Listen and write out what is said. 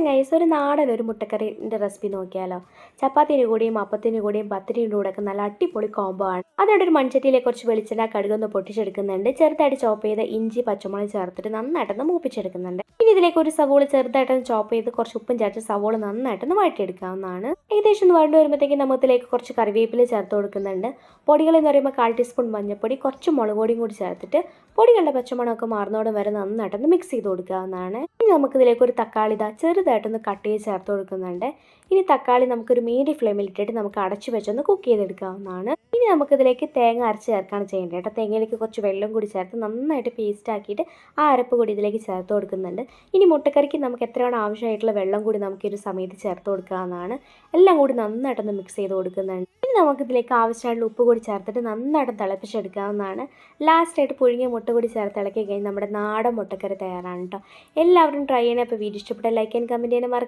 Guys ഒരു നാടൻ ഒരു മുട്ടക്കറിൻ്റെ റെസിപ്പി നോക്കിയാലോ. ചപ്പാത്തിൻ്റെ കൂടെയും അപ്പത്തിൻ്റെ കൂടെയും പത്തിരിയുടെ കൂടെ ഒക്കെ നല്ല അടിപൊളി കോംബോ ആണ്. അതിനോട് ഒരു മൺചട്ടിയിലേക്ക് കുറച്ച് വെളിച്ചെണ്ണ കടുകൊന്ന് പൊട്ടിച്ചെടുക്കുന്നുണ്ട്. ചെറുതായിട്ട് ചോപ്പ് ചെയ്ത് ഇഞ്ചി പച്ചമുളക് ചേർത്തിട്ട് നന്നായിട്ടൊന്ന് മൂപ്പിച്ചെടുക്കുന്നുണ്ട്. ഇനി ഇതിലേക്ക് ഒരു സവോള ചെറുതായിട്ടൊന്ന് ചോപ്പ് ചെയ്ത് കുറച്ച് ഉപ്പും ചേർത്ത് സവോള നന്നായിട്ടൊന്ന് വഴറ്റിയെടുക്കാവുന്നതാണ്. ഏകദേശം ഒന്ന് വഴണ്ട് വരുമ്പോഴത്തേക്കും നമുക്ക് ഇതിലേക്ക് കുറച്ച് കറിവേപ്പില ചേർത്ത് കൊടുക്കുന്നുണ്ട്. പൊടികൾ എന്ന് പറയുമ്പോൾ 1/4 ടീസ്പൂൺ മഞ്ഞൾപ്പൊടി, കുറച്ച് മുളക് പൊടിയും കൂടി ചേർത്തിട്ട് പൊടികളുടെ പച്ചമണമൊക്കെ മാറുന്നതോടെ വരെ നന്നായിട്ടൊന്ന് മിക്സ് ചെയ്ത് കൊടുക്കാവുന്നതാണ്. ഇനി നമുക്കിതിലേക്ക് ഒരു തക്കാളി ചെറുതായിട്ടൊന്ന് കട്ട് ചെയ്ത് ചേർത്ത് കൊടുക്കുന്നുണ്ട്. ഇനി തക്കാളി നമുക്കൊരു മീഡിയം ഫ്ലെയിമിൽ ഇട്ടിട്ട് നമുക്ക് അടച്ചു വെച്ചൊന്ന് കുക്ക് ചെയ്തെടുക്കാവുന്നതാണ്. ഇനി നമുക്കിതിലേക്ക് തേങ്ങ അരച്ച് ചേർക്കാണ് ചെയ്യേണ്ടത് കേട്ടോ. തേങ്ങയിലേക്ക് കുറച്ച് വെള്ളം കൂടി ചേർത്ത് നന്നായിട്ട് പേസ്റ്റ് ആക്കിയിട്ട് ആ അരപ്പ് കൂടി ഇതിലേക്ക് ചേർത്ത് കൊടുക്കുന്നുണ്ട്. ഇനി മുട്ടക്കറിക്ക് നമുക്ക് എത്രയാണ് ആവശ്യമായിട്ടുള്ള വെള്ളം കൂടി നമുക്ക് ഈ ഒരു സമയത്ത് ചേർത്ത് കൊടുക്കാവുന്നതാണ്. എല്ലാം കൂടി നന്നായിട്ടൊന്ന് മിക്സ് ചെയ്ത് കൊടുക്കുന്നുണ്ട്. ഇനി നമുക്കിതിലേക്ക് ആവശ്യമായിട്ടുള്ള ഉപ്പ് കൂടി ചേർത്തിട്ട് നന്നായിട്ട് തിളപ്പിച്ചെടുക്കാവുന്നതാണ്. ലാസ്റ്റായിട്ട് പുഴുങ്ങിയ മുട്ട കൂടി ചേർത്ത് ഇളക്കി കഴിഞ്ഞാൽ നമ്മുടെ നാടൻ മുട്ടക്കറി തയ്യാറാണ് കേട്ടോ. എല്ലാവരും ട്രൈ ചെയ്യണേ. അപ്പോൾ വീഡിയോ ഇഷ്ടപ്പെട്ട ലൈക്ക് ആൻഡ് കമൻറ്റ് ചെയ്യാൻ മറക്കരുത്.